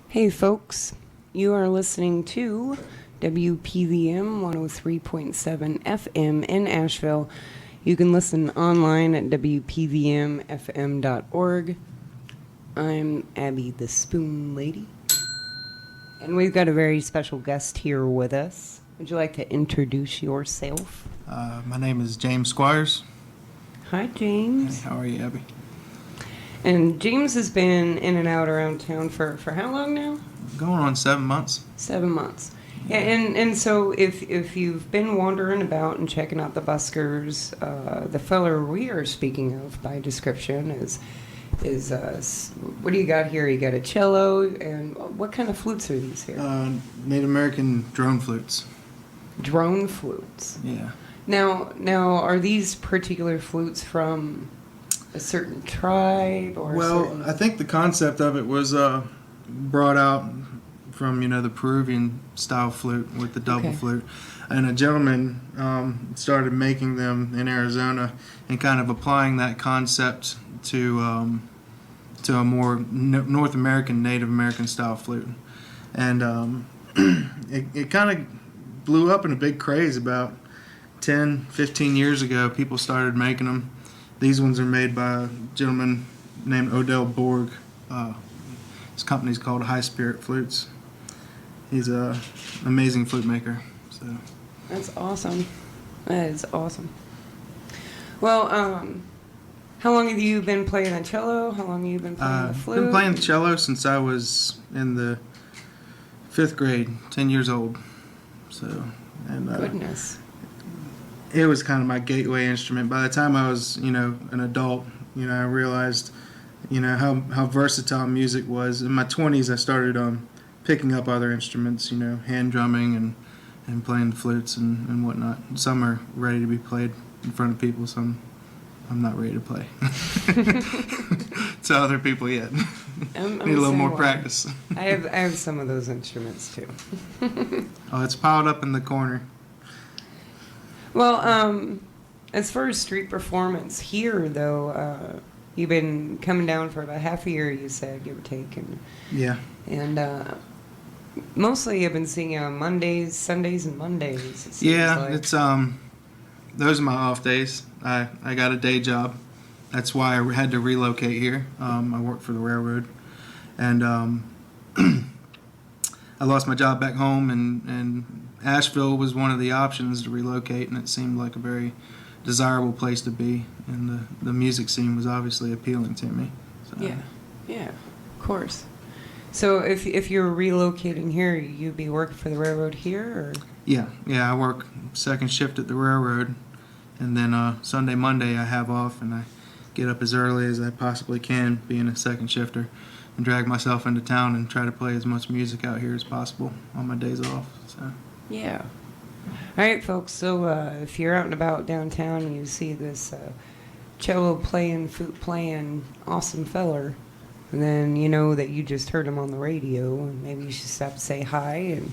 Hey folks, you are listening to WPVM 103.7 FM in Asheville. You can listen online at WPVMFM.org. I'm Abby the Spoon Lady. And we've got a very special guest here with us. Would you like to introduce yourself? My name is James Squires. Hi, James. Hey, how are you, Abby? And James has been in and out around town for how long now? Going on 7 months. 7 months. Yeah, and so if you've been wandering about and checking out the Buskers, the feller we are speaking of by description is what do you got here? You got a cello, and what kind of flutes are these here? Native American drone flutes. Drone flutes. Yeah. Now, are these particular flutes from a certain tribe or? Well, I think the concept of it was brought out from the Peruvian style flute with the double flute, and a gentleman started making them in Arizona and kind of applying that concept to a more North American, Native American style flute, and it kind of blew up in a big craze about 10, 15 years ago. People started making them. These ones are made by a gentleman named Odell Borg. His company's called High Spirit Flutes. He's an amazing flute maker. So that's awesome. That is awesome. Well, how long have you been playing the cello? How long have you been playing the flute? I've been playing the cello since I was in the 5th grade, 10 years old. So, and goodness. It was kind of my gateway instrument. By the time I was, an adult, I realized, how versatile music was. In my 20s, I started picking up other instruments, hand drumming and playing the flutes and whatnot. Some are ready to be played in front of people, some I'm not ready to play. To other people yet. Need a little more practice. I have some of those instruments too. Oh, it's piled up in the corner. Well, as far as street performance here, though, you've been coming down for about half a year, you said, give or take. Yeah. And mostly I've been seeing you on Mondays, Sundays, and Mondays. Yeah, it's those are my off days. I got a day job. That's why I had to relocate here. I work for the railroad, and I lost my job back home, and Asheville was one of the options to relocate, and it seemed like a very desirable place to be, and the music scene was obviously appealing to me. So. Yeah, of course. So if you were relocating here, you'd be working for the railroad here, or? Yeah, I work second shift at the railroad, and then Sunday, Monday I have off, and I get up as early as I possibly can, being a second shifter, and drag myself into town and try to play as much music out here as possible on my days off. So. Yeah. All right, folks. So if you're out and about downtown and you see this cello playing, flute playing, awesome feller, and then you know that you just heard him on the radio, and maybe you should stop to say hi and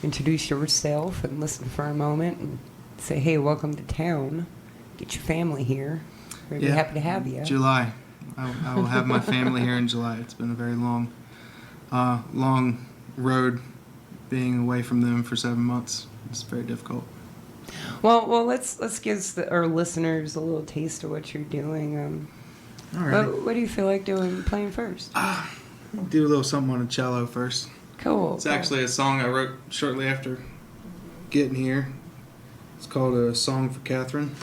introduce yourself and listen for a moment and say, hey, welcome to town. Get your family here. We're happy to have you. July. I will have my family here in July. It's been a very long road being away from them for 7 months. It's very difficult. Well, let's give our listeners a little taste of what you're doing. What do you feel like playing first? Do a little something on a cello first. Cool. It's actually a song I wrote shortly after getting here. It's called A Song for Catherine.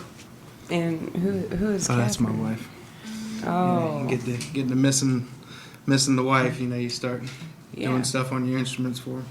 And who is Catherine? That's my wife. Oh. Getting to missing the wife, you start doing stuff on your instruments for her.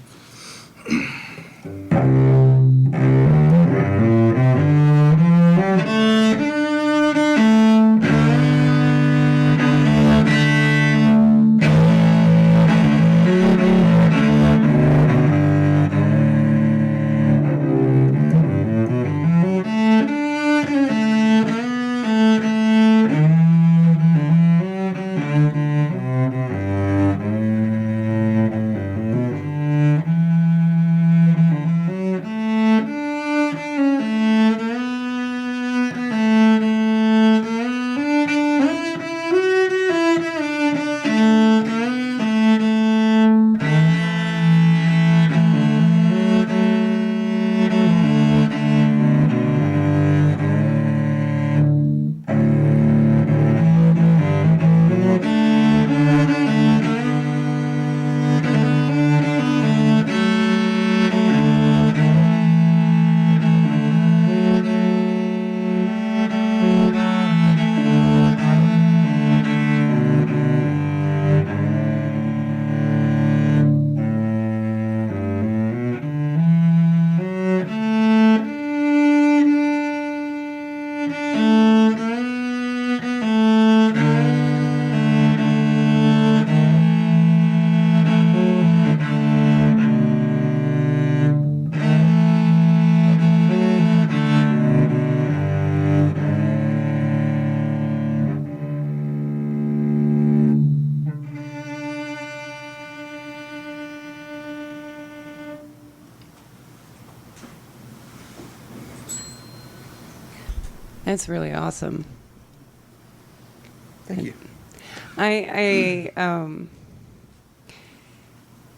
That's really awesome. Thank you.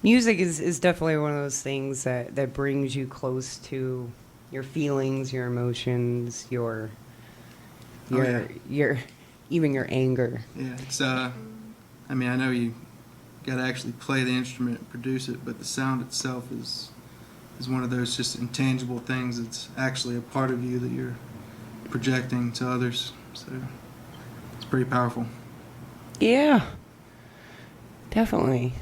Music is definitely one of those things that brings you close to your feelings, your emotions, your even your anger. Yeah, it's I mean, I know you got to actually play the instrument and produce it, but the sound itself is one of those just intangible things. It's actually a part of you that you're projecting to others. So it's pretty powerful. Yeah, definitely.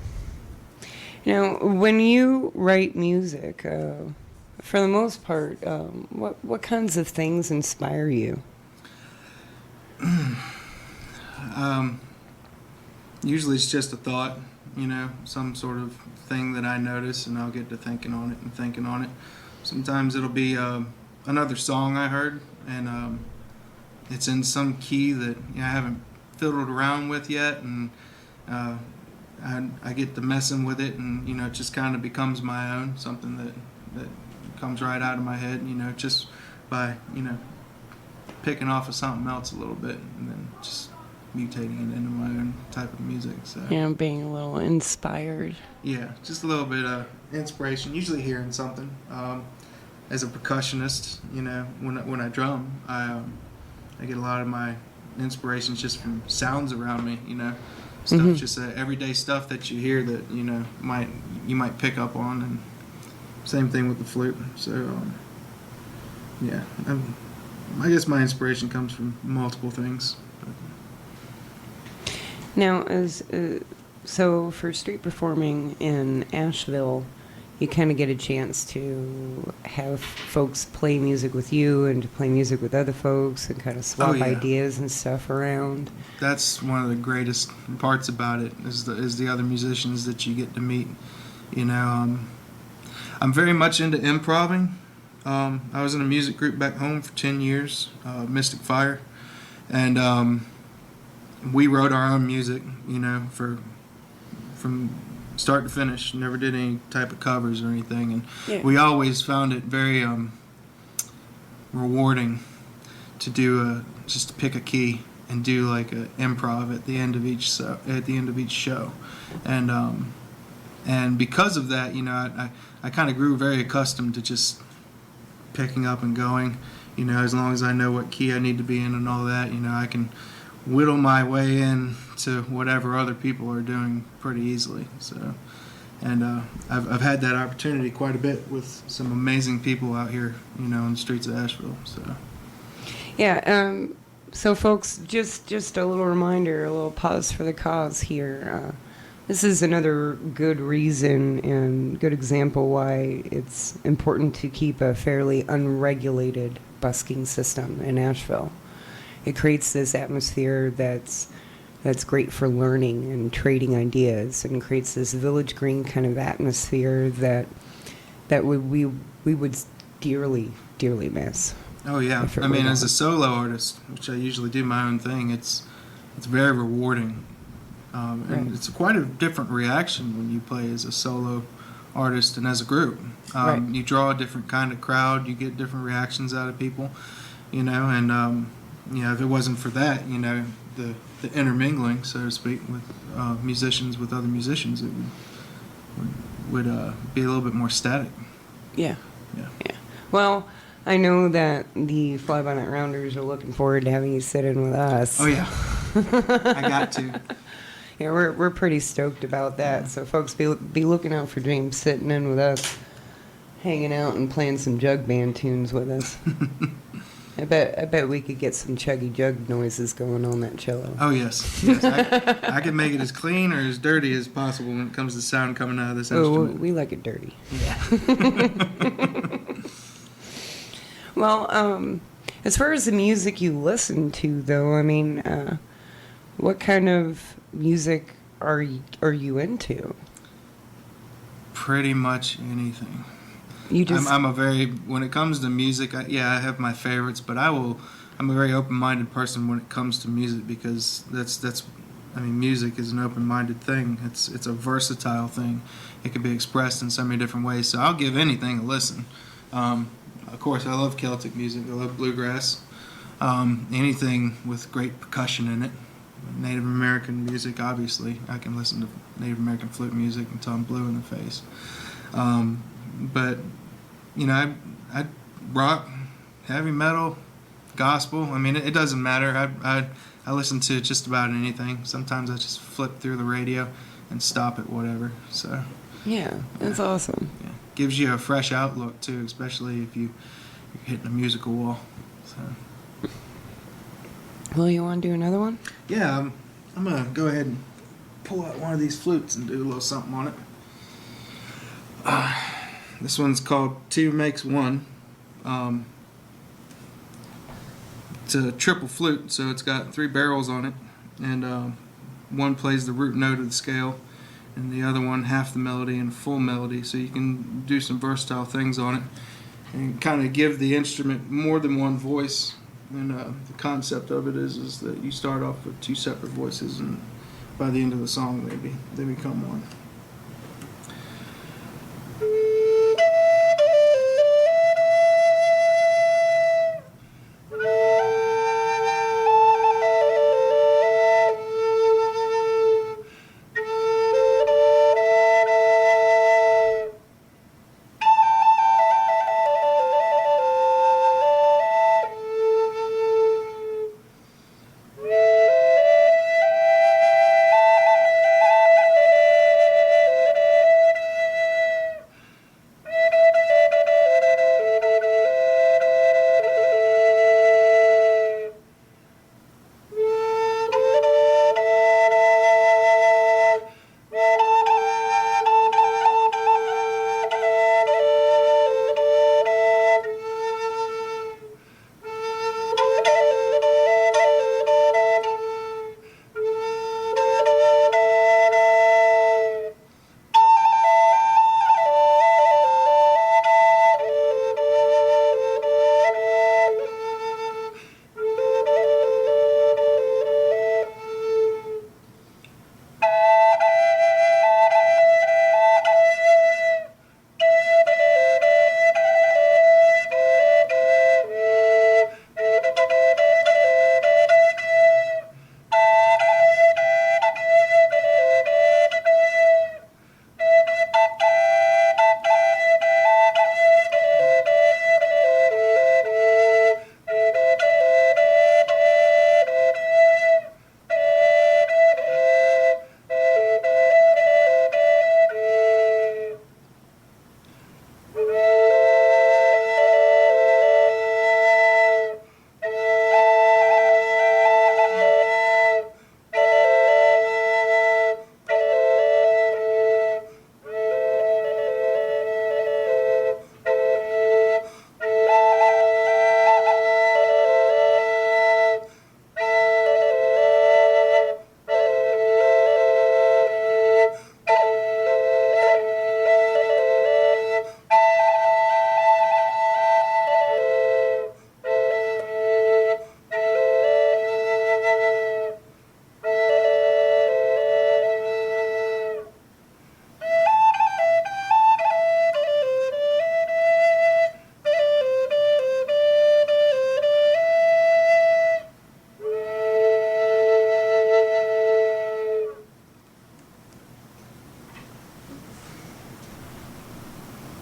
When you write music, for the most part, what kinds of things inspire you? Usually it's just a thought, some sort of thing that I notice, and I'll get to thinking on it and thinking on it. Sometimes it'll be another song I heard, and it's in some key that I haven't fiddled around with yet, and I get to messing with it, and it just kind of becomes my own, something that comes right out of my head, just by picking off of something else a little bit, and then just mutating it into my own type of music. So Being a little inspired. yeah, just a little bit of inspiration. Usually hearing something. As a percussionist, when I drum, I get a lot of my inspirations just from sounds around me. Stuff, Mm-hmm. just everyday stuff that you hear that you might pick up on, and same thing with the flute. So yeah, I guess my inspiration comes from multiple things. Now, so for street performing in Asheville, you kind of get a chance to have folks play music with you and to play music with other folks and kind of swap yeah. ideas and stuff around. That's one of the greatest parts about it is the other musicians that you get to meet. I'm very much into improving. I was in a music group back home for 10 years, Mystic Fire, and we wrote our own music, from start to finish. Never did any type of covers or anything, and we always found it very rewarding to do just to pick a key and do like an improv at the end of each show, and because of that, I kind of grew very accustomed to just picking up and going. As long as I know what key I need to be in and all that, I can whittle my way in to whatever other people are doing pretty easily. So, and I've had that opportunity quite a bit with some amazing people out here, on the streets of Asheville. So, yeah. So, folks, just a little reminder, a little pause for the cause here. This is another good reason and good example why it's important to keep a fairly unregulated busking system in Asheville. It creates this atmosphere that's great for learning and trading ideas, and creates this village green kind of atmosphere that we would dearly miss. oh yeah, I mean, as a solo artist, which I usually do my own thing, it's very rewarding, and it's quite a different reaction when you play as a solo artist and as a group. You draw a different kind of crowd, you get different reactions out of people, and if it wasn't for that, the intermingling, so to speak, with musicians with other musicians, it would be a little bit more static. Yeah. Well, I know that the Fly By Night Rounders are looking forward to having you sit in with us. Oh yeah, I got to. Yeah, we're pretty stoked about that. So folks, be looking out for James sitting in with us, hanging out and playing some jug band tunes with us. I bet we could get some chuggy jug noises going on that cello. Oh yes. I can make it as clean or as dirty as possible when it comes to sound coming out of this instrument. We like it dirty. Yeah. Well, as far as the music you listen to, though, I mean, what kind of music are you into? Pretty much anything. When it comes to music, I have my favorites, but I'm a very open-minded person when it comes to music, because music is an open-minded thing. It's a versatile thing. It can be expressed in so many different ways, so I'll give anything a listen. Of course, I love Celtic music. I love bluegrass. anything with great percussion in it. Native American music, obviously. I can listen to Native American flute music until I'm blue in the face. But, you know, I rock, heavy metal, gospel. I mean, it doesn't matter. I listen to just about anything. Sometimes I just flip through the radio and stop at whatever. So Yeah, that's awesome. yeah, gives you a fresh outlook too, especially if you're hitting a musical wall. So Well, you want to do another one? yeah, I'm gonna go ahead and pull out one of these flutes and do a little something on it. This one's called Two Makes One. It's a triple flute, so it's got 3 barrels on it, and one plays the root note of the scale, and the other one half the melody and full melody. So you can do some versatile things on it, and kind of give the instrument more than one voice. And the concept of it is that you start off with 2 separate voices, and by the end of the song, they become one.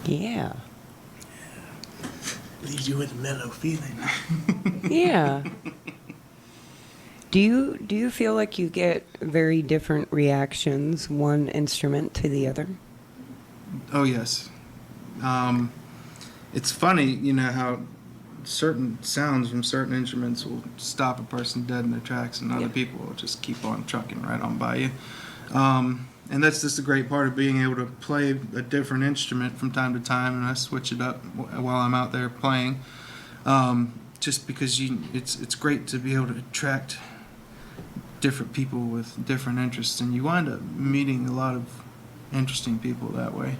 Yeah. Leaves you with a mellow feeling. Yeah. Do you feel like you get very different reactions, one instrument to the other? Oh yes. It's funny, you know, how certain sounds from certain instruments will stop a person dead in their tracks, and other people will just keep on trucking right on by you. And that's just a great part of being able to play a different instrument from time to time, and I switch it up while I'm out there playing. Just because it's great to be able to attract different people with different interests, and you wind up meeting a lot of interesting people that way.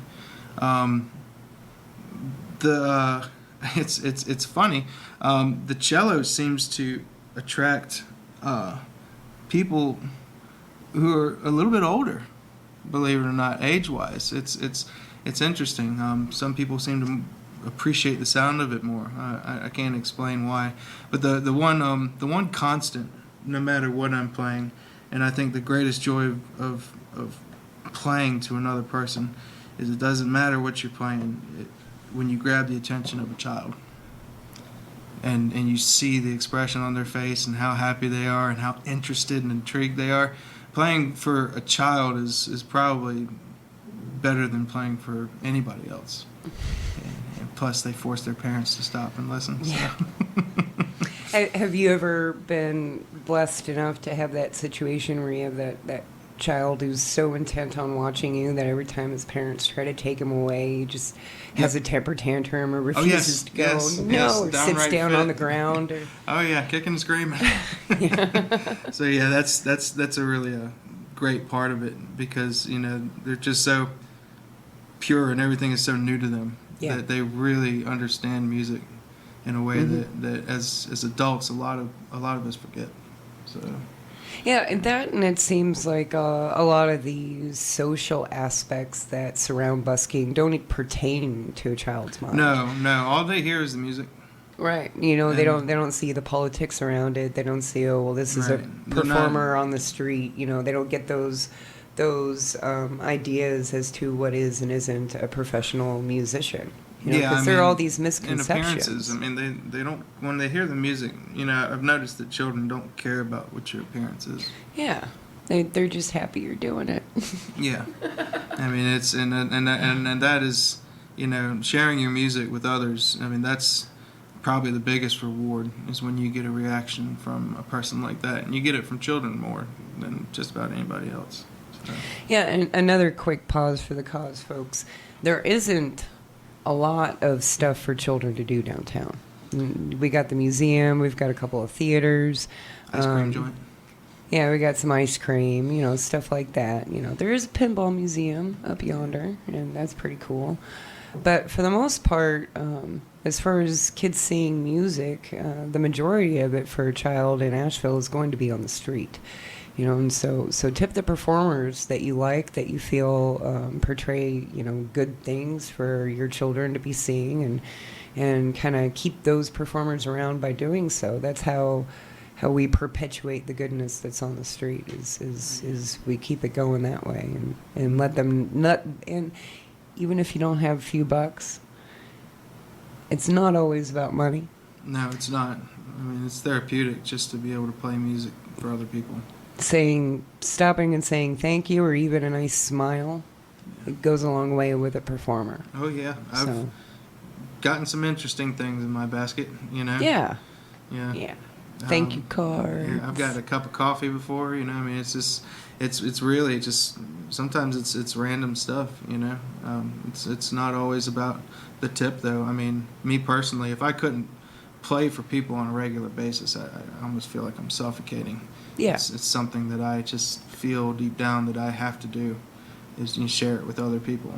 It's funny. The cello seems to attract people who are a little bit older, believe it or not, age-wise. It's interesting. Some people seem appreciate the sound of it more. I can't explain why, but the one constant, no matter what I'm playing, and I think the greatest joy of playing to another person is it doesn't matter what you're playing when you grab the attention of a child. And you see the expression on their face and how happy they are and how interested and intrigued they are. Playing for a child is probably better than playing for anybody else. And plus, they force their parents to stop and listen. So. Yeah. Have you ever been blessed enough to have that situation where you have that child who's so intent on watching you that every time his parents try to take him away, he just has a temper tantrum or refuses to go, or sits down fit on the ground? Or... Oh yeah, kicking and screaming. So yeah, that's a really a great part of it, because they're just so pure and everything is so new to them that they really understand music in a way that as adults a lot of us forget. So. Yeah, and it seems like a lot of these social aspects that surround busking don't pertain to a child's mind. No, all they hear is the music. Right, they don't see the politics around it. They don't see, this is a performer on the street. They don't get those ideas as to what is and isn't a professional musician. Because there are all these misconceptions. And appearances. I mean, they don't, when they hear the music, I've noticed that children don't care about what your appearance is. Yeah. They're just happy you're doing it. Yeah. I mean, it's, and that is, sharing your music with others. I mean, that's probably the biggest reward, is when you get a reaction from a person like that. And you get it from children more than just about anybody else. So. Yeah, and another quick pause for the cause, folks. There isn't a lot of stuff for children to do downtown. We got the museum, we've got a couple of theaters. Ice cream joint. Yeah, we got some ice cream, stuff like that. There is a pinball museum up yonder, and that's pretty cool. But for the most part, as far as kids seeing music, the majority of it for a child in Asheville is going to be on the street. And so tip the performers that you like, that you feel portray, good things for your children to be seeing, and kind of keep those performers around by doing so. That's how we perpetuate the goodness that's on the street, is we keep it going that way, and let them and even if you don't have a few bucks, it's not always about money. No, it's not. I mean, it's therapeutic just to be able to play music for other people. Stopping and saying thank you, or even a nice smile, it goes a long way with a performer. Oh yeah, I've gotten some interesting things in my basket. Yeah. Yeah. Thank you card. Yeah, I've got a cup of coffee before. I mean, it's just, it's really just, sometimes it's random stuff. It's not always about the tip though. I mean, me personally, if I couldn't play for people on a regular basis, I almost feel like I'm suffocating. Yeah. It's something that I just feel deep down that I have to do, is you share it with other people.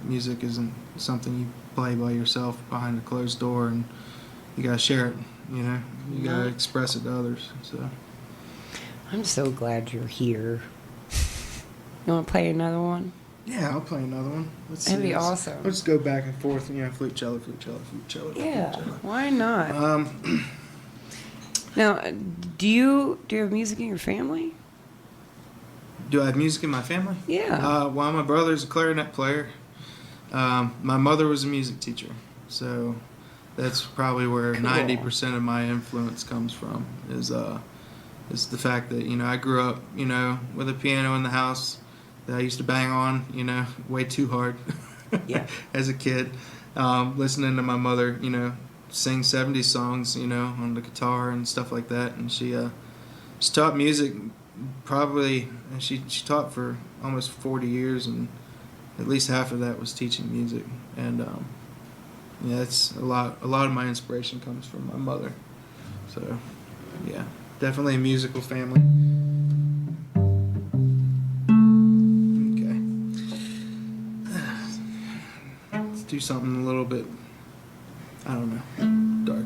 Music isn't something you play by yourself behind a closed door, and you gotta share it. You gotta express it to others. So I'm so glad you're here. You want to play another one? yeah, I'll play another one. That'd be awesome. Let's go back and forth. Flute, cello, flute, cello, flute, cello. Yeah, flute, cello. why not? Now, do you have music in your family? Do I have music in my family? Yeah. Well, my brother's a clarinet player. My mother was a music teacher, so that's probably where 90% of my influence comes from. Is the fact that I grew up with a piano in the house that I used to bang on way too hard. Yeah. As a kid, listening to my mother sing 70s songs on the guitar and stuff like that, and she taught music probably, and she taught for almost 40 years, and at least half of that was teaching music. And it's a lot of my inspiration comes from my mother. So yeah, definitely a musical family. Okay, let's do something a little bit, I don't know, dark.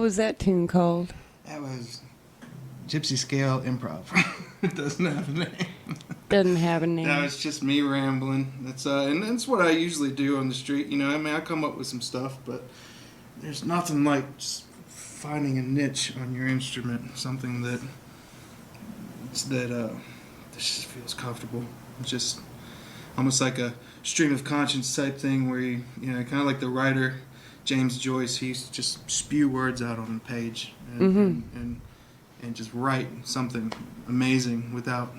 was that tune called? That was Gypsy Scale Improv. It doesn't have a name. Doesn't have a name. No, it's just me rambling. And that's what I usually do on the street. You know, I mean, I come up with some stuff, but there's nothing like just finding a niche on your instrument, something that just feels comfortable. It's just almost like a stream of conscience type thing where you know, kind of like the writer James Joyce. He used to just spew words out on the page and just write something amazing without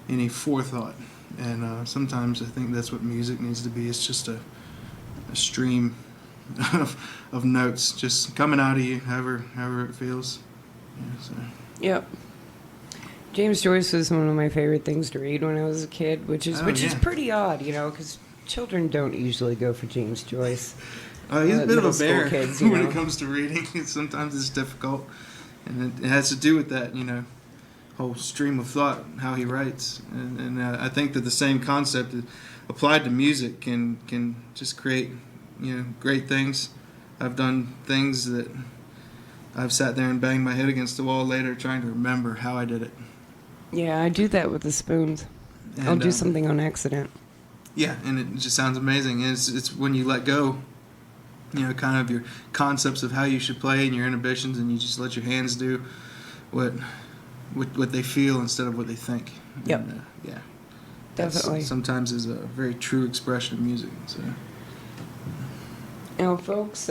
any forethought. And sometimes I think that's what music needs to be. It's just a stream of notes just coming out of you, however it feels. Yeah, so. Yep. James Joyce was one of my favorite things to read when I was a kid, which is pretty odd, you know, because children don't usually go for James Joyce. He's a bit of a bear kids, when it comes to reading. Sometimes it's difficult, and it has to do with that, you know, whole stream of thought, how he writes. And I think that the same concept applied to music can just create, you know, great things. I've done things that I've sat there and banged my head against the wall later trying to remember how I did it. Yeah, I do that with the spoons. I'll do something on accident. Yeah, and it just sounds amazing. And it's when you let go, you know, kind of your concepts of how you should play and your inhibitions, and you just let your hands do what they feel instead of what they think. Yep. And, yeah. Definitely. Sometimes is a very true expression of music. So. Now, folks,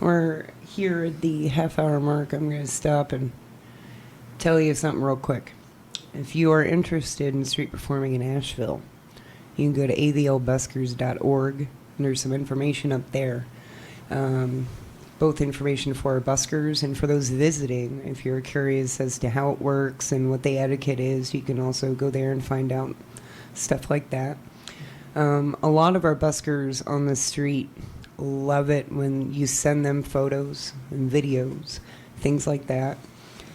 we're here at the half-hour mark. I'm going to stop and tell you something real quick. If you are interested in street performing in Asheville, you can go to avlbuskers.org, and there's some information up there. Both information for our buskers and for those visiting. If you're curious as to how it works and what the etiquette is, you can also go there and find out stuff like that. A lot of our buskers on the street love it when you send them photos and videos, things like that.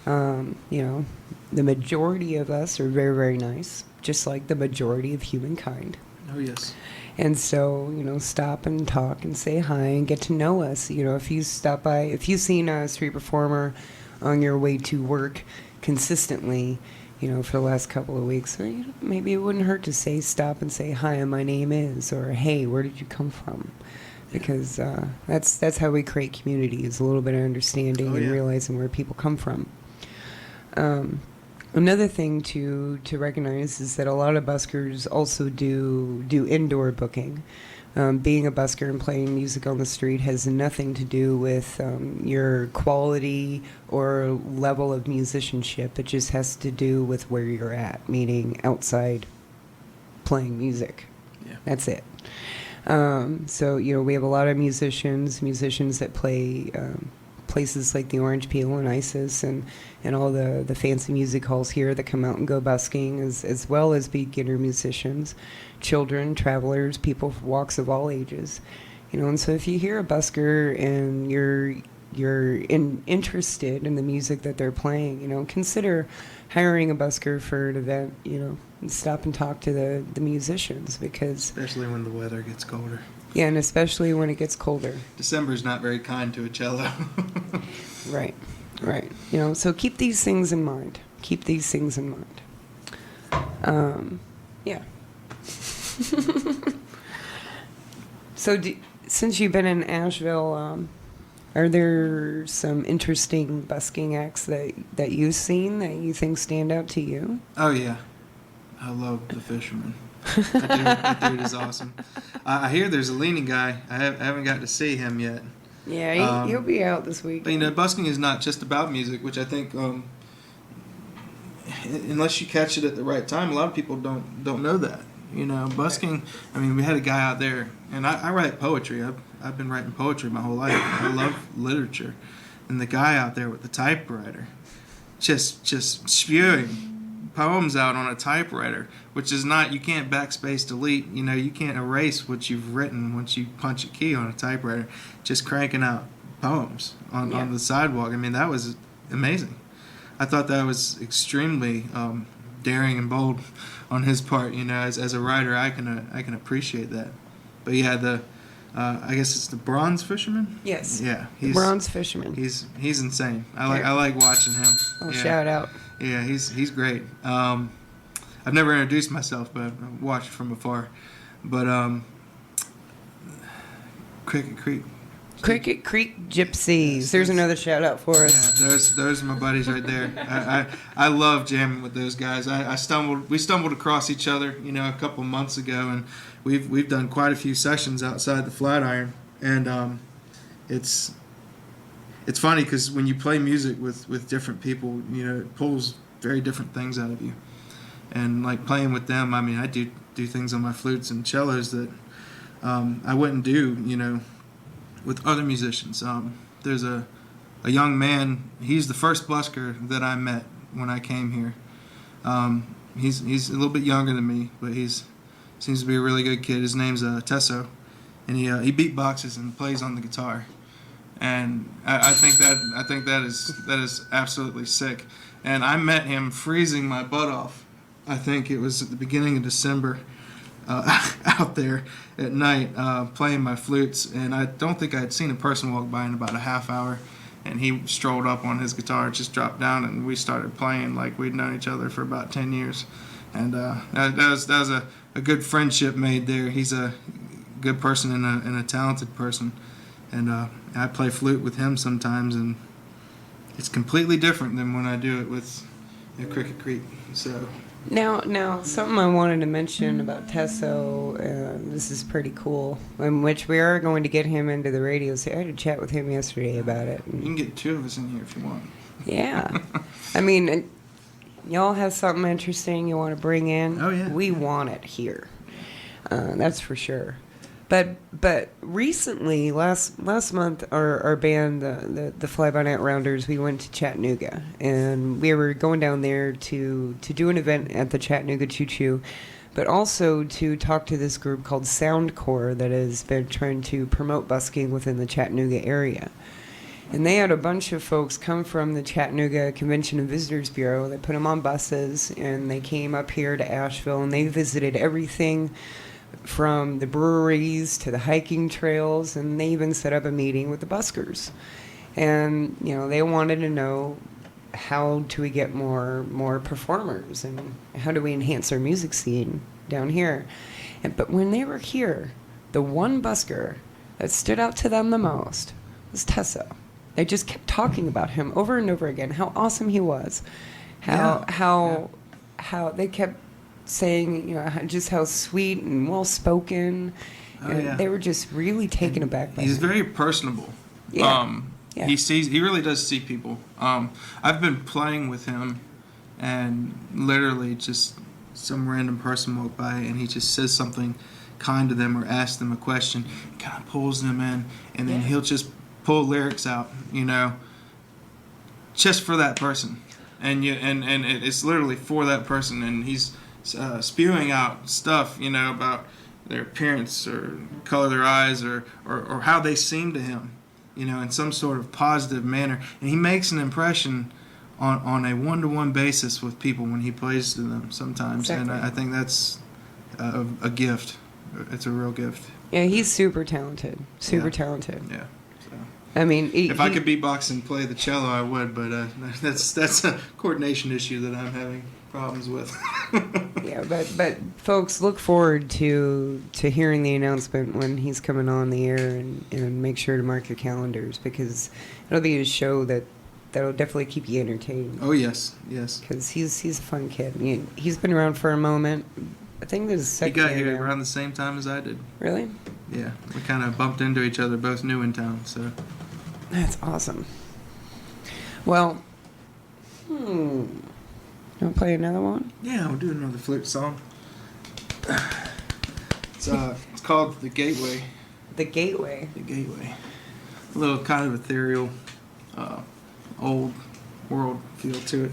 You know, the majority of us are very, very nice, just like the majority of humankind. Oh, yes. And so, you know, stop and talk and say hi and get to know us. You know, if you stop by, if you've seen a street performer on your way to work consistently, you know, for the last couple of weeks, maybe it wouldn't hurt to stop and say, hi, my name is, or hey, where did you come from? Because that's how we create community, is a little bit of understanding and realizing where people come from. Another thing to recognize is that a lot of buskers also do indoor booking. Being a busker and playing music on the street has nothing to do with your quality or level of musicianship. It just has to do with where you're at, meaning outside playing music. Yeah. That's it. So, you know, we have a lot of musicians that play places like the Orange Peel and Isis and all the fancy music halls here that come out and go busking, as well as beginner musicians, children, travelers, people of walks of all ages. You know, and so if you hear a busker and you're interested in the music that they're playing, you know, consider hiring a busker for an event, you know, and stop and talk to the musicians, because... Especially when the weather gets colder. Yeah, and especially when it gets colder. December's not very kind to a cello. Right. You know, so keep these things in mind. Yeah. So since you've been in Asheville, are there some interesting busking acts that you've seen that you think stand out to you? Oh, yeah. I love The Fisherman. That dude is awesome. I hear there's a leaning guy. I haven't got to see him yet. Yeah, he'll be out this week. But, you know, busking is not just about music, which I think, unless you catch it at the right time, a lot of people don't know that. You know, busking, I mean, we had a guy out there, and I write poetry. I've been writing poetry my whole life. I love literature. And the guy out there with the typewriter, just spewing poems out on a typewriter, which is not, you can't backspace delete, you know, you can't erase what you've written once you punch a key on a typewriter, just cranking out poems on the sidewalk. I mean, that was amazing. I thought that was extremely daring and bold on his part. You know, as a writer, I can appreciate that. But yeah, I guess it's the Bronze Fisherman. Yes. Yeah, The Bronze Fisherman. He's insane. I like watching him. Oh, Yeah. shout out. Yeah, he's great. I've never introduced myself, but I've watched from afar. But Cricket Creek. Cricket Creek Gypsies. There's another shout out for us. Yeah, those are my buddies right there. I love jamming with those guys. We stumbled across each other, a couple months ago, and we've done quite a few sessions outside the Flatiron, and it's funny because when you play music with different people, it pulls very different things out of you. And like playing with them, I mean, I do things on my flutes and cellos that I wouldn't do, with other musicians. There's a young man. He's the first busker that I met when I came here. He's a little bit younger than me, but he's seems to be a really good kid. His name's Tesso, and he beatboxes and plays on the guitar. And I think that is absolutely sick. And I met him freezing my butt off. I think it was at the beginning of December. Out there at night playing my flutes, and I don't think I had seen a person walk by in about a half hour, and he strolled up on his guitar, just dropped down, and we started playing like we'd known each other for about 10 years. And that was a good friendship made there. He's a good person and a talented person, and I play flute with him sometimes, and it's completely different than when I do it with Cricket Creek. So. Now, something I wanted to mention about Tesso, this is pretty cool, in which we are going to get him into the radio. So I had a chat with him yesterday about it. You can get two of us in here if you want. Yeah. I mean, y'all have something interesting you want to bring in? Oh, yeah. We want it here. That's for sure. But recently, last month, our band, the Fly By Night Rounders, we went to Chattanooga, and we were going down there to do an event at the Chattanooga Choo Choo, but also to talk to this group called Soundcore that has been trying to promote busking within the Chattanooga area. And they had a bunch of folks come from the Chattanooga Convention and Visitors Bureau. They put them on buses, and they came up here to Asheville, and they visited everything from the breweries to the hiking trails, and they even set up a meeting with the buskers. And, they wanted to know, how do we get more performers, and how do we enhance our music scene down here? But when they were here, the one busker that stood out to them the most was Tesso. They just kept talking about him over and over again, how awesome he was, how they kept saying, just how sweet and well-spoken. They were just really taken aback by him. He's very personable. Yeah. He really does see people. I've been playing with him, and literally just some random person walked by, and he just says something kind to them or asks them a question, kind of pulls them in, and then he'll just pull lyrics out, just for that person. And it's literally for that person, and he's spewing out stuff, about their appearance or color of their eyes or how they seem to him, in some sort of positive manner. And he makes an impression on a one-to-one basis with people when he plays to them sometimes. Exactly. And I think that's a gift. It's a real gift. Yeah, he's super talented. Talented. Yeah. So. I mean, if I could beatbox and play the cello, I would, but that's a coordination issue that I'm having problems with. Yeah, but folks, look forward to hearing the announcement when he's coming on the air, and make sure to mark your calendars, because it'll be a show that'll definitely keep you entertained. Oh yes, because he's a fun kid. He's been around for a moment. I think this is second. He got here around the same time as I did. Really? Yeah, we kind of bumped into each other, both new in town, so. That's awesome. Well, you want to play another one? Yeah, we'll do another flute song. It's called The Gateway. The Gateway. The Gateway. A little kind of ethereal, old world feel to it.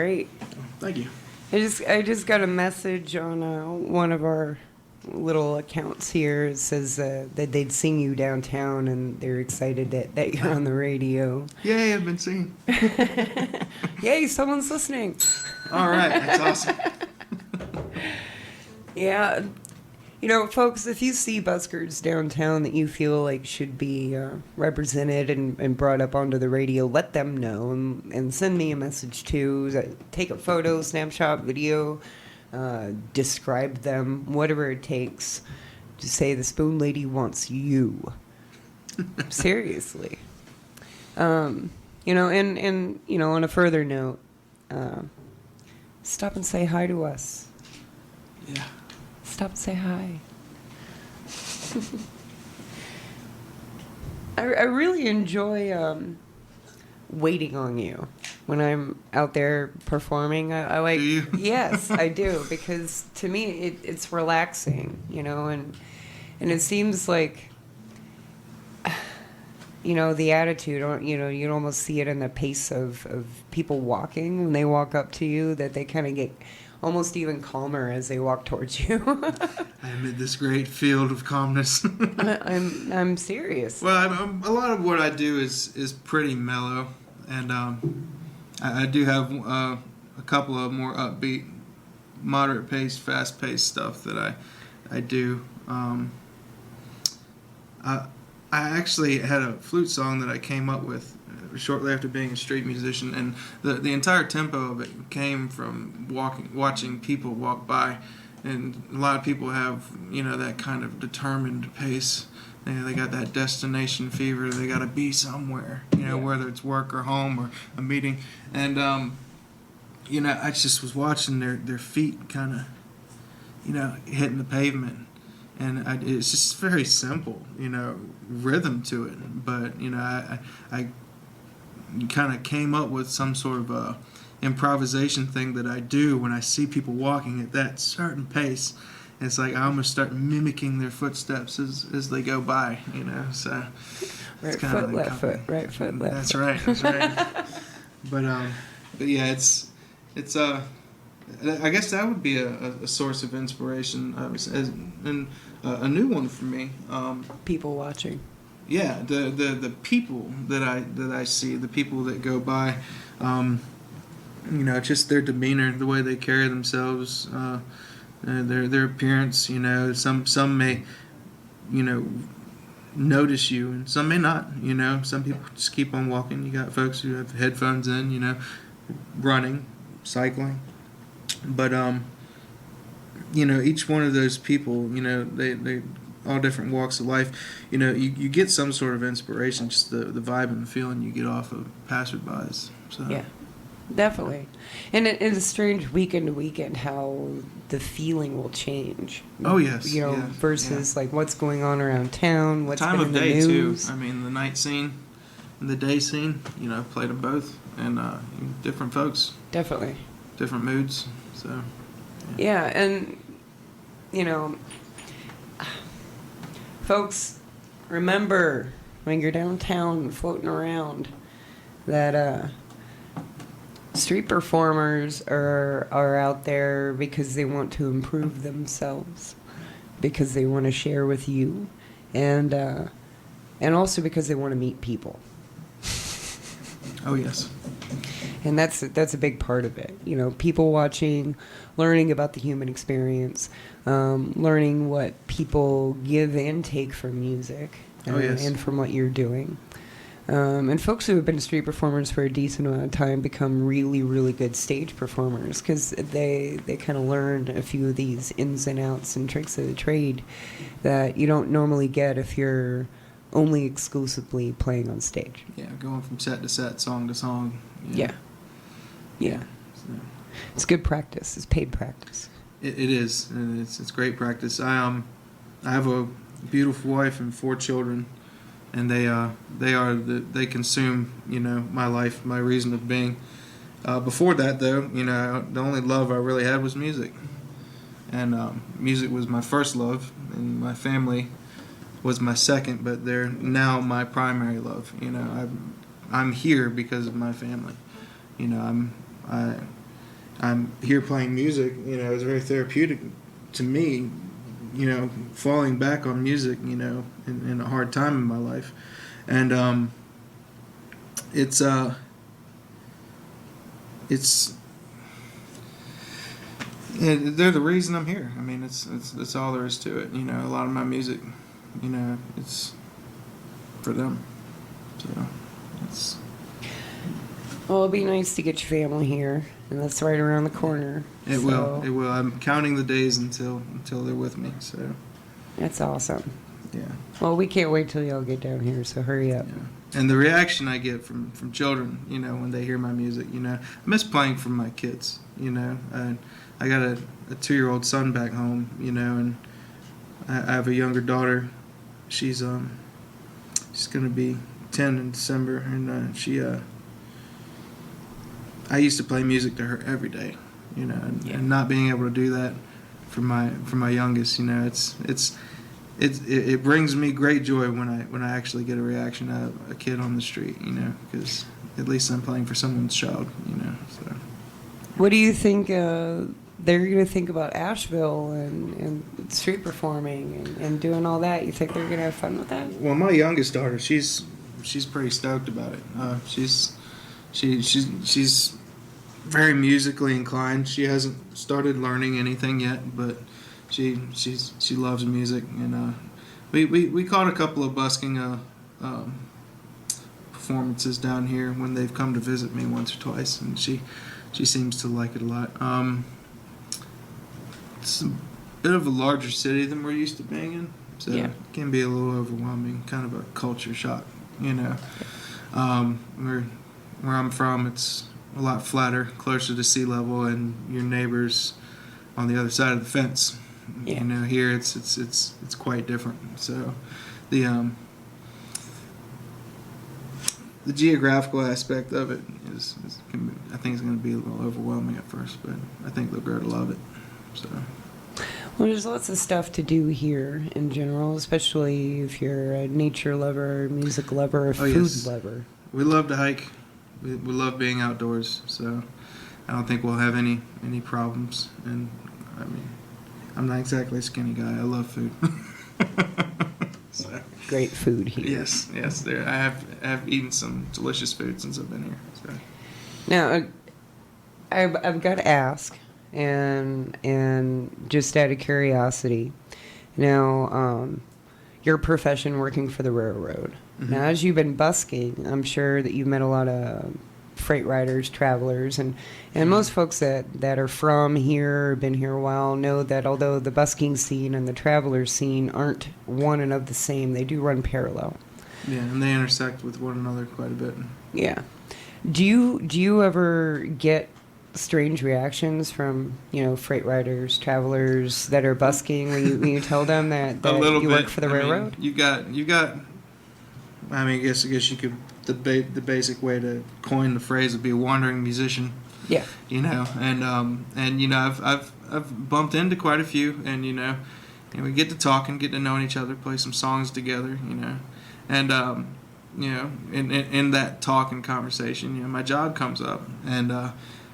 great. Thank you. I just got a message on one of our little accounts here. It says that they'd seen you downtown and they're excited that you're on the radio. Yay, I've been seen. Yay, someone's listening. All right, that's awesome. Yeah. You know, folks, if you see buskers downtown that you feel like should be represented and brought up onto the radio, let them know and send me a message too. Take a photo, snapshot, video, describe them, whatever it takes to say the Spoon Lady wants you. Seriously. You know, and you know, on a further note, stop and say hi to us. Yeah. Stop and say hi. I really enjoy waiting on you when I'm out there performing. I like. Do you? Yes, I do, because to me it's relaxing, you know, and it seems like, you know, the attitude, you know, you almost see it in the pace of people walking when they walk up to you, that they kind of get almost even calmer as they walk towards you. I'm amid this great field of calmness. I'm serious. Well, a lot of what I do is pretty mellow, and I do have a couple of more upbeat, moderate paced, fast paced stuff that I do. I actually had a flute song that I came up with shortly after being a street musician, and the entire tempo of it came from watching people walk by, and a lot of people have, you know, that kind of determined pace. They got that destination fever. They got to be somewhere, you know, whether it's work or home or a meeting, and you know, I just was watching their feet kind of, you know, hitting the pavement. And it's just very simple, you know, rhythm to it. But, you know, I kind of came up with some sort of improvisation thing that I do when I see people walking at that certain pace. It's like I almost start mimicking their footsteps as they go by, you know. So Right foot, left foot, right foot, left. That's right. That's right. But yeah, it's I guess that would be a source of inspiration, and a new one for me. People watching. Yeah, the people that I see, the people that go by, you know, just their demeanor, the way they carry themselves, their appearance. You know, some may, you know, notice you, and some may not. You know, some people just keep on walking. You got folks who have headphones in, you know, running, cycling. But you know, each one of those people, you know, they all different walks of life. You know, you get some sort of inspiration, just the vibe and the feeling you get off of passerbys. So Yeah, definitely. And it's strange weekend to weekend how the feeling will change. Oh yes, You know, yeah, versus like what's going on around town, what's time been of in day the news. too. I mean, the night scene and the day scene. You know, played them both, and different folks, Definitely. different moods. So Yeah, and you know, folks, remember when you're downtown floating around that street performers are out there because they want to improve themselves, because they want to share with you, and also because they want to meet people. oh yes. And that's a big part of it. You know, people watching, learning about the human experience, learning what people give and take from music, and from what you're doing. And folks who have been street performers for a decent amount of time become really, really good stage performers because they kind of learn a few of these ins and outs and tricks of the trade that you don't normally get if you're only exclusively playing on stage. Yeah, going from set to set, song to song. Yeah. So. It's good practice. It's paid practice. It is, and it's great practice. I have a beautiful wife and 4 children, and they consume, you know, my life, my reason of being. Before that, though, you know, the only love I really had was music, and music was my first love, and my family was my second, but they're now my primary love. You know, I'm here because of my family. You know, I'm here playing music. It's very therapeutic to me. Falling back on music. In a hard time in my life, and it's they're the reason I'm here. I mean, it's all there is to it. A lot of my music, it's for them. So it's. Well, it'll be nice to get your family here, and that's right around the corner. It will. It will. I'm counting the days until they're with me. So. That's awesome. Yeah. Well, we can't wait till y'all get down here, so hurry up. Yeah. And the reaction I get from children, when they hear my music, I miss playing for my kids. I got a 2-year-old son back home, and I have a younger daughter. She's gonna be 10 in December, and I used to play music to her every day, and not being able to do that for my youngest, it brings me great joy when I actually get a reaction out of a kid on the street, because at least I'm playing for someone's child, So. What do you think they're going to think about Asheville and street performing and doing all that? You think they're going to have fun with that? Well, my youngest daughter, she's pretty stoked about it. She's very musically inclined. She hasn't started learning anything yet, but she loves music, and we caught a couple of busking performances down here when they've come to visit me once or twice, and she seems to like it a lot. It's a bit of a larger city than we're used to being in, so it can be a little overwhelming, kind of a culture shock, Where I'm from, it's a lot flatter, closer to sea level, and your neighbors on the other side of the fence. Yeah. Here it's quite different. So the geographical aspect of it I think it's going to be a little overwhelming at first, but I think they'll grow to love it. So. Well, there's lots of stuff to do here in general, especially if you're a nature lover, music lover, food lover. We love to hike. We love being outdoors, so I don't think we'll have any problems. And I mean, I'm not exactly a skinny guy. I love food. So. Great food here. Yes. There, I have eaten some delicious food since I've been here. So. Now, I've got to ask, and just out of curiosity, now, your profession working for the railroad. Mm-hmm. Now, as you've been busking, I'm sure that you've met a lot of freight riders, travelers, and most folks that are from here or been here a while know that although the busking scene and the traveler scene aren't one and of the same, they do run parallel. Yeah, and they intersect with one another quite a bit. Yeah. Do you ever get strange reactions from freight riders, travelers that are busking when you tell them that you work for the railroad? You got. I mean, I guess you could. The basic way to coin the phrase would be a wandering musician. Yeah. And I've bumped into quite a few, and we get to talking, get to knowing each other, play some songs together, and in that talk and conversation, my job comes up, and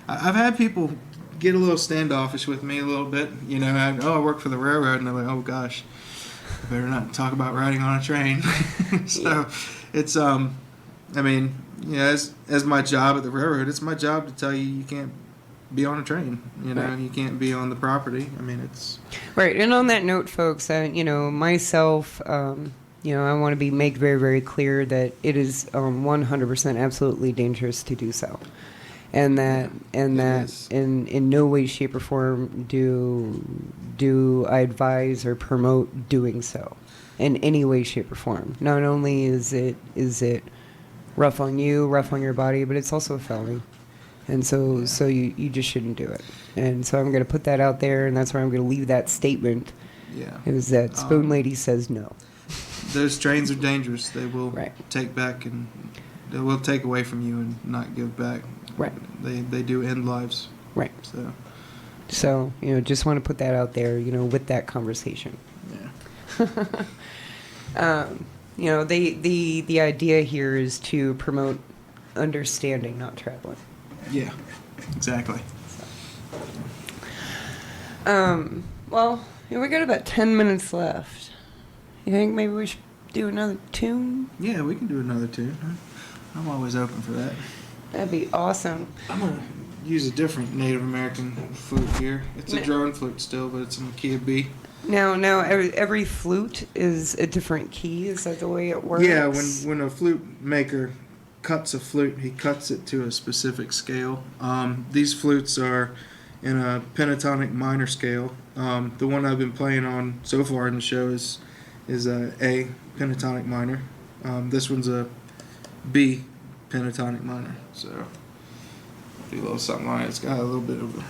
I've had people get a little standoffish with me a little bit. I work for the railroad, and they're like, oh gosh, I better not talk about riding on a train. So it's as my job at the railroad, it's my job to tell you can't be on a train. Right. You can't be on the property. I mean, it's right. And on that note, folks, myself, I want to make very, very clear that it is 100% absolutely dangerous to do so. And that in no way, shape, or form do I advise or promote doing so in any way, shape, or form. Not only is it rough on you, rough on your body, but it's also a felony. And so you just shouldn't do it. And so I'm going to put that out there, and that's where I'm going to leave that statement. Yeah. Is that Spoon Lady says no. Those trains are dangerous. They will right. take back and they will take away from you and not give back. Right. They do end lives. Right. So just want to put that out there, with that conversation. Yeah. The idea here is to promote understanding, not traveling. Yeah, exactly. Well, yeah, we got about 10 minutes left. You think maybe we should do another tune? Yeah, we can do another tune. I'm always open for that. That'd be awesome. I'm gonna use a different Native American flute here. It's a drone flute still, but it's in the key of B. Now, every flute is a different key. Is that the way it works? Yeah, when a flute maker cuts a flute, he cuts it to a specific scale. These flutes are in a pentatonic minor scale. The one I've been playing on so far in the show is a pentatonic minor. This one's a B pentatonic minor. So do a little something on it. It's got a little bit of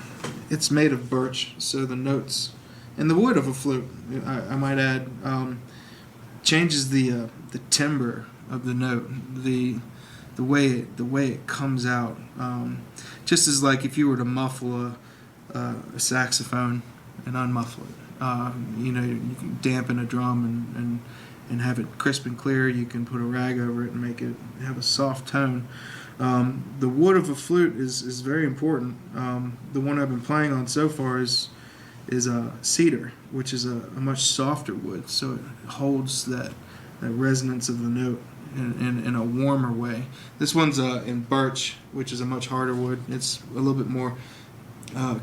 it's made of birch, so the notes and the wood of a flute, I might add, changes the timbre of the note, the way it comes out. Just as like if you were to muffle a saxophone and unmuffle it, you can dampen a drum and have it crisp and clear. You can put a rag over it and make it have a soft tone. The wood of a flute is very important. The one I've been playing on so far is a cedar, which is a much softer wood, so it holds that resonance of the note in a warmer way. This one's in birch, which is a much harder wood. It's a little bit more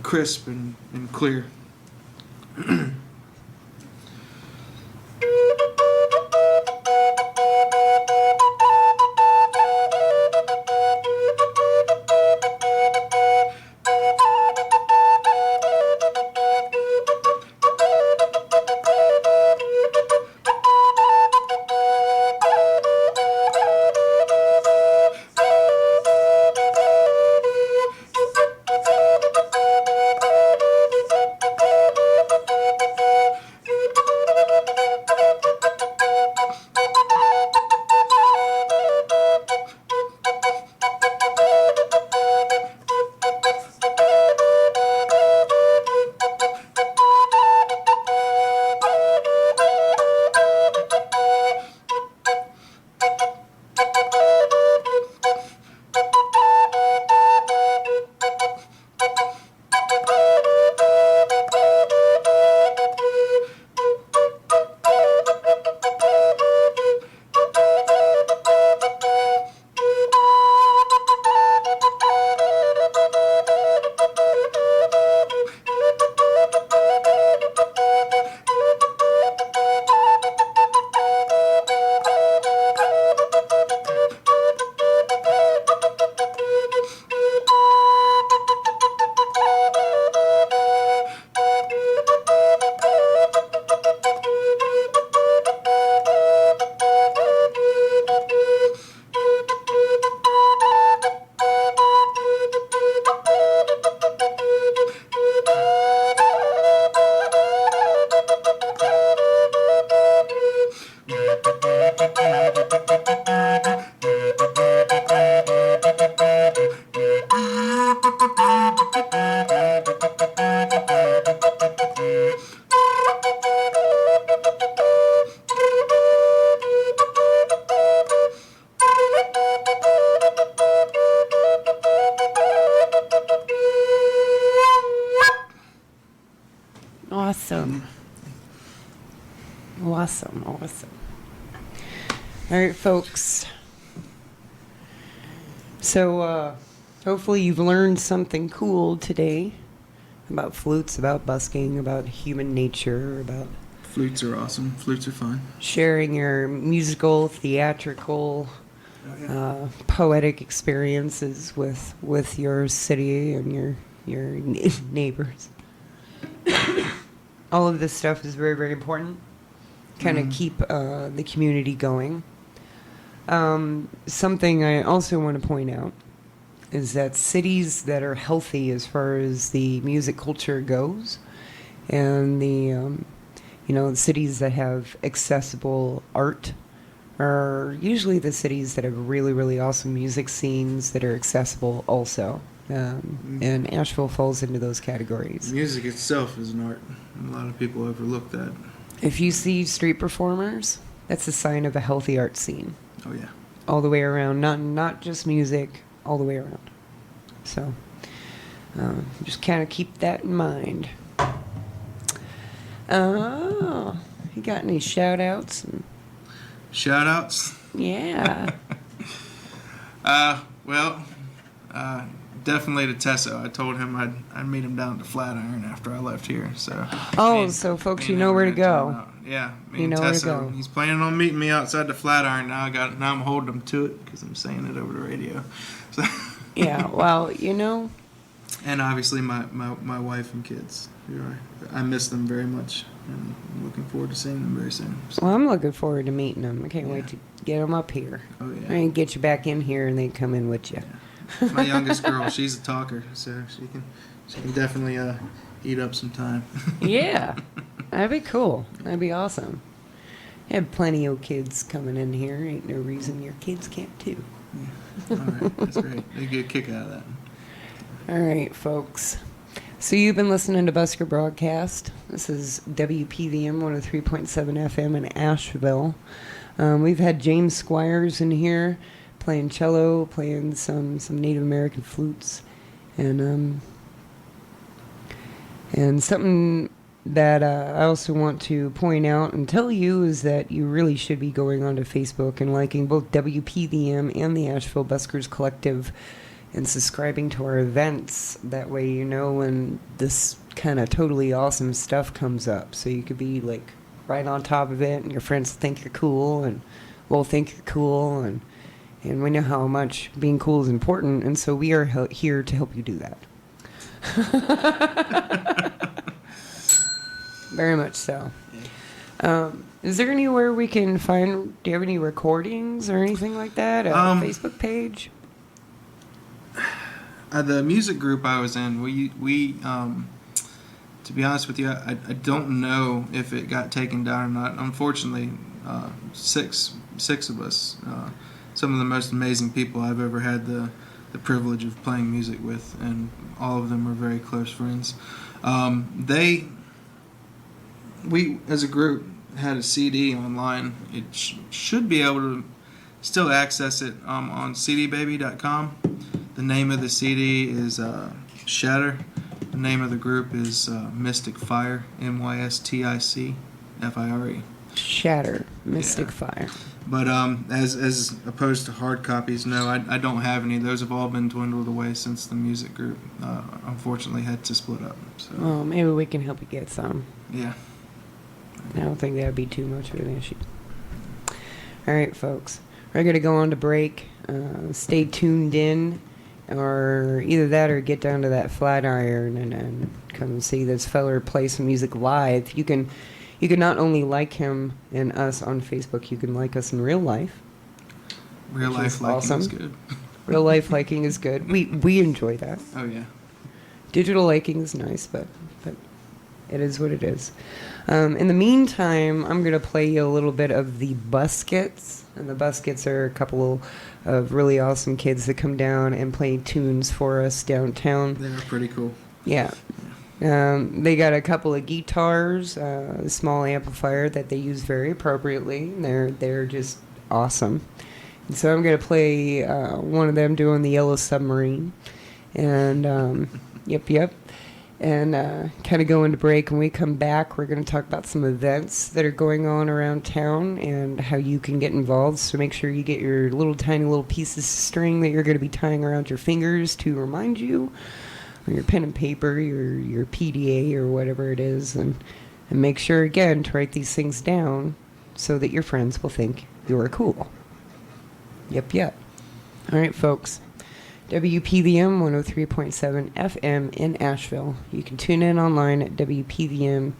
crisp and clear. Awesome. Awesome. All right, folks. So, hopefully you've learned something cool today about flutes, about busking, about human nature, about... Flutes are awesome. Flutes are fun. Sharing your musical, theatrical, poetic experiences with your city and your neighbors. All of this stuff is very, very important. Kind of keep the community going. Something I also want to point out is that cities that are healthy as far as the music culture goes, and the cities that have accessible art are usually the cities that have really, really awesome music scenes that are accessible also. And Asheville falls into those categories. Music itself is an art. A lot of people overlook that. If you see street performers, that's a sign of a healthy art scene. Oh, yeah. All the way around, not just music, all the way around. So, just kind of keep that in mind. Oh, you got any shout outs? Shout outs? Yeah. Well, definitely to Tesso. I told him I'd meet him down at the Flatiron after I left here. So. Oh, so folks, you know where to go. Yeah, me You and know where to Tesso. go. He's planning on meeting me outside the Flatiron. Now I'm holding him to it because I'm saying it over the radio. So. Yeah. Well, you know. And obviously my wife and kids. I miss them very much, and I'm looking forward to seeing them very soon. So. Well, I'm looking forward to meeting them. I can't wait to get them up here. Oh yeah. And get you back in here, and they come in with you. Yeah. My youngest girl, she's a talker, so she can definitely eat up some time. Yeah, that'd be cool. That'd be awesome. I have plenty of kids coming in here. Ain't no reason your kids can't too. Yeah. All right, that's great. They get a kick out of that. All right, folks. So you've been listening to Busker Broadcast. This is WPVM 103.7 FM in Asheville. We've had James Squires in here playing cello, playing some Native American flutes, and something that I also want to point out and tell you is that you really should be going onto Facebook and liking both WPVM and the Asheville Buskers Collective and subscribing to our events. That way you know when this kind of totally awesome stuff comes up. So you could be like right on top of it, and your friends think you're cool, and we'll think you're cool, and we know how much being cool is important, and so we are here to help you do that. Very much so. Is there anywhere we can find, do you have any recordings or anything like that? A Facebook page? The music group I was in, we to be honest with you, I don't know if it got taken down or not. Unfortunately, six of us, some of the most amazing people I've ever had the privilege of playing music with, and all of them are very close friends. We as a group had a CD online. It should be able to still access it on cdbaby.com. The name of the CD is Shatter. The name of the group is Mystic Fire, MYSTICFIRE. Shatter, Mystic Fire. But as opposed to hard copies, no, I don't have any. Those have all been dwindled away since the music group unfortunately had to split up. So. Well, maybe we can help you get some. Yeah. I don't think that would be too much of an issue. All right, folks. We're going to go on to break. Stay tuned in, or either that or get down to that Flatiron and come see this feller play some music live. You can not only like him and us on Facebook, you can like us in real life. Real life liking is good. Real life liking is good. We enjoy that. Oh, yeah. Digital liking is nice, but it is what it is. In the meantime, I'm going to play you a little bit of the Buskets. And the Buskets are a couple of really awesome kids that come down and play tunes for us downtown. They're pretty cool. Yeah. They got a couple of guitars, a small amplifier that they use very appropriately. They're just awesome. And so I'm going to play one of them doing the Yellow Submarine. And, yep. And kind of go into break. When we come back, we're going to talk about some events that are going on around town and how you can get involved. So make sure you get your tiny little pieces of string that you're going to be tying around your fingers to remind you, or your pen and paper, your PDA or whatever it is. And make sure, again, to write these things down so that your friends will think you're cool. Yep. All right, folks. WPVM 103.7 FM in Asheville. You can tune in online at WPVMFM.org.